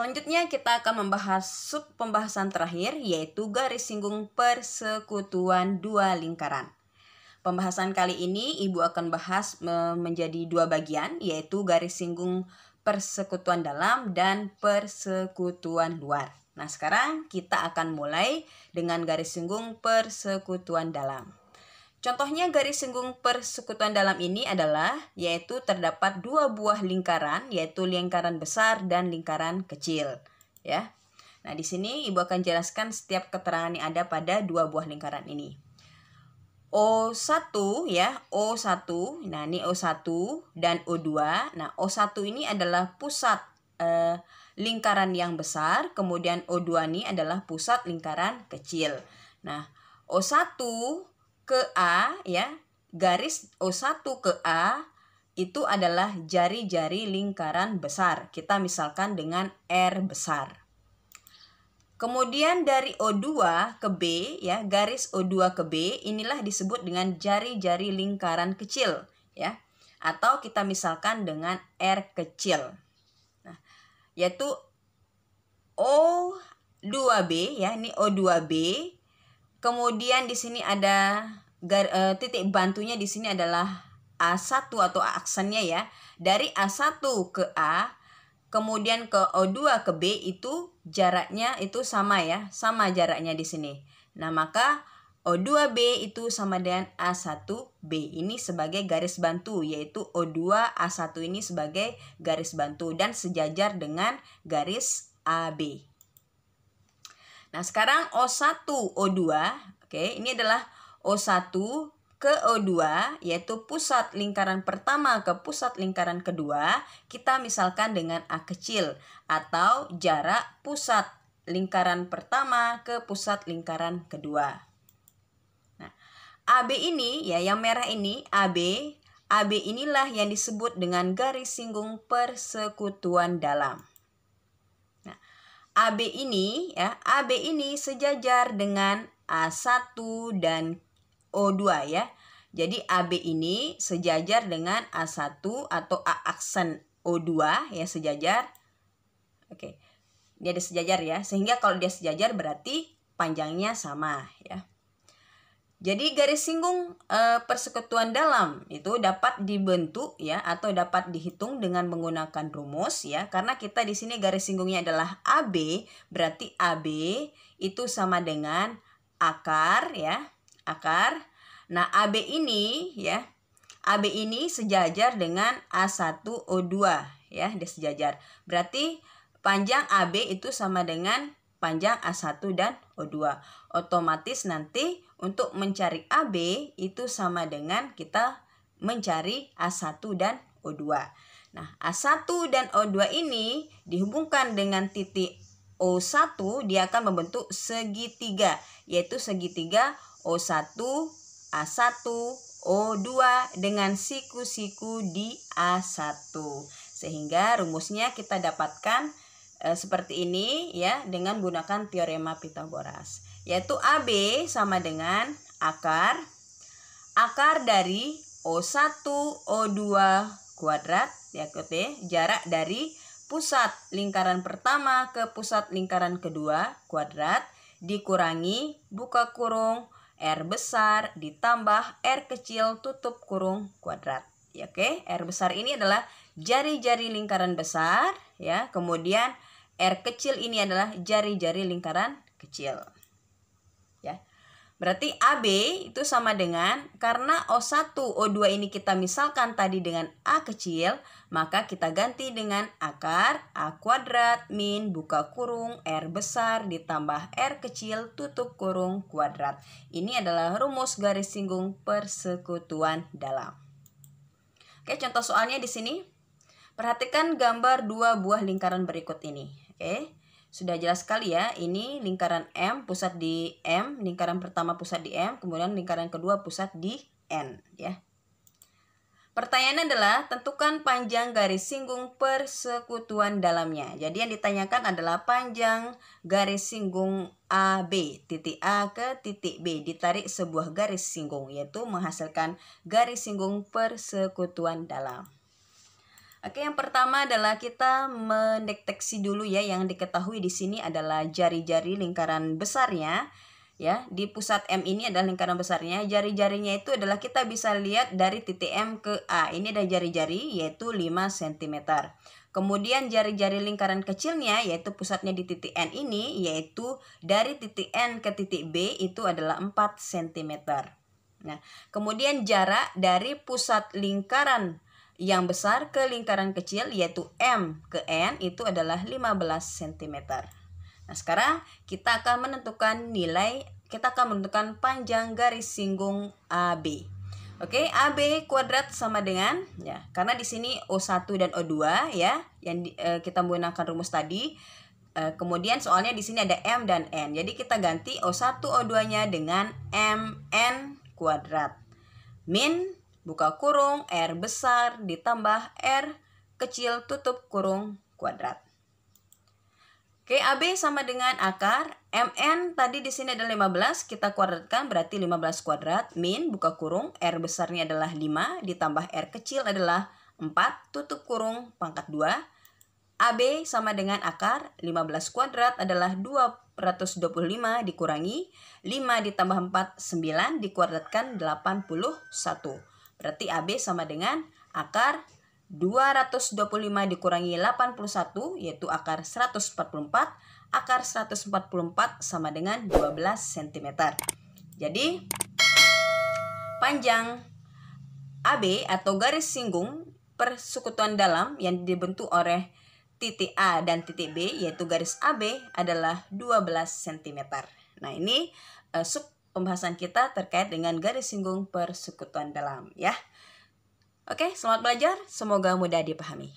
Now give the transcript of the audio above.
Selanjutnya kita akan membahas sub pembahasan terakhir, yaitu garis singgung persekutuan dua lingkaran. Pembahasan kali ini Ibu akan bahas menjadi dua bagian, yaitu garis singgung persekutuan dalam dan persekutuan luar. Nah, sekarang kita akan mulai dengan garis singgung persekutuan dalam. Contohnya garis singgung persekutuan dalam ini adalah yaitu terdapat dua buah lingkaran, yaitu lingkaran besar dan lingkaran kecil, ya. Nah, di sini Ibu akan jelaskan setiap keterangan yang ada pada dua buah lingkaran ini. O1 ya, O1. Nah, ini O1 dan O2. Nah, O1 ini adalah pusat lingkaran yang besar, kemudian O2 ini adalah pusat lingkaran kecil. Nah, O1 ke A ya, garis O1 ke A itu adalah jari-jari lingkaran besar. Kita misalkan dengan R besar. Kemudian dari O2 ke B ya, garis O2 ke B inilah disebut dengan jari-jari lingkaran kecil ya. Atau kita misalkan dengan R kecil. Nah, yaitu O2B ya, ini O2B. Kemudian di sini ada titik bantunya di sini adalah A1 atau aksennya ya. Dari A1 ke A, kemudian ke O2 ke B itu jaraknya itu sama ya, sama jaraknya di sini. Nah, maka O2B itu sama dengan A1B. Ini sebagai garis bantu, yaitu O2 A1 ini sebagai garis bantu dan sejajar dengan garis AB. Nah, sekarang O1 O2, oke, ini adalah O1 ke O2, yaitu pusat lingkaran pertama ke pusat lingkaran kedua, kita misalkan dengan A kecil atau jarak pusat lingkaran pertama ke pusat lingkaran kedua. Nah, AB ini ya, yang merah ini AB inilah yang disebut dengan garis singgung persekutuan dalam. Nah, AB ini ya, AB ini sejajar dengan A1 dan O2 ya. Jadi AB ini sejajar dengan A1 atau A aksen O2 ya, sejajar. Oke. Dia ada sejajar ya. Sehingga kalau dia sejajar berarti panjangnya sama ya. Jadi garis singgung persekutuan dalam itu dapat dibentuk ya atau dapat dihitung dengan menggunakan rumus ya. Karena kita di sini garis singgungnya adalah AB, berarti AB itu sama dengan akar ya, akar. Nah, AB ini ya, AB ini sejajar dengan A1O2 ya, dia sejajar. Berarti panjang AB itu sama dengan panjang A1 dan O2. Otomatis nanti untuk mencari AB itu sama dengan kita mencari A1 dan O2. Nah, A1 dan O2 ini dihubungkan dengan titik O1, dia akan membentuk segitiga, yaitu segitiga O1, A1, O2 dengan siku-siku di A1. Sehingga rumusnya kita dapatkan seperti ini ya, dengan menggunakan teorema Pythagoras, yaitu AB sama dengan akar dari O1 O2 kuadrat ya, jarak dari pusat lingkaran pertama ke pusat lingkaran kedua kuadrat dikurangi buka kurung R besar ditambah R kecil tutup kurung kuadrat ya. Oke, R besar ini adalah jari-jari lingkaran besar ya, kemudian R kecil ini adalah jari-jari lingkaran kecil ya. Berarti AB itu sama dengan, karena O1 O2 ini kita misalkan tadi dengan A kecil, maka kita ganti dengan akar A kuadrat min buka kurung R besar ditambah R kecil tutup kurung kuadrat. Ini adalah rumus garis singgung persekutuan dalam. Oke, contoh soalnya di sini. Perhatikan gambar dua buah lingkaran berikut ini. Oke, sudah jelas sekali ya. Ini lingkaran M, pusat di M. Lingkaran pertama pusat di M, kemudian lingkaran kedua pusat di N ya. Pertanyaannya adalah tentukan panjang garis singgung persekutuan dalamnya. Jadi yang ditanyakan adalah panjang garis singgung AB, titik A ke titik B, ditarik sebuah garis singgung, yaitu menghasilkan garis singgung persekutuan dalam. Oke, yang pertama adalah kita mendeteksi dulu ya, yang diketahui di sini adalah jari-jari lingkaran besarnya. Ya, di pusat M ini adalah lingkaran besarnya. Jari-jarinya itu adalah kita bisa lihat dari titik M ke A. Ini ada jari-jari yaitu 5 cm. Kemudian jari-jari lingkaran kecilnya yaitu pusatnya di titik N ini, yaitu dari titik N ke titik B itu adalah 4 cm. Nah, kemudian jarak dari pusat lingkaran yang besar ke lingkaran kecil yaitu M ke N itu adalah 15 cm. Nah, sekarang kita akan menentukan panjang garis singgung AB. Oke, AB kuadrat sama dengan ya, karena di sini O1 dan O2 ya, yang kita menggunakan rumus tadi. Kemudian soalnya di sini ada M dan N. Jadi kita ganti O1 O2-nya dengan MN kuadrat. Min buka kurung R besar ditambah R kecil tutup kurung kuadrat. Oke, AB sama dengan akar MN tadi di sini adalah 15, kita kuadratkan berarti 15 kuadrat, min buka kurung R besarnya adalah 5 ditambah R kecil adalah 4 tutup kurung pangkat 2. AB sama dengan akar 15 kuadrat adalah 225 dikurangi 5 ditambah 4 9 dikuadratkan 81. Berarti AB sama dengan akar 225 dikurangi 81 yaitu akar 144. Akar 144 sama dengan 12 cm. Jadi panjang AB atau garis singgung persekutuan dalam yang dibentuk oleh titik A dan titik B yaitu garis AB adalah 12 cm. Nah, ini sub pembahasan kita terkait dengan garis singgung persekutuan dalam ya. Oke, selamat belajar. Semoga mudah dipahami.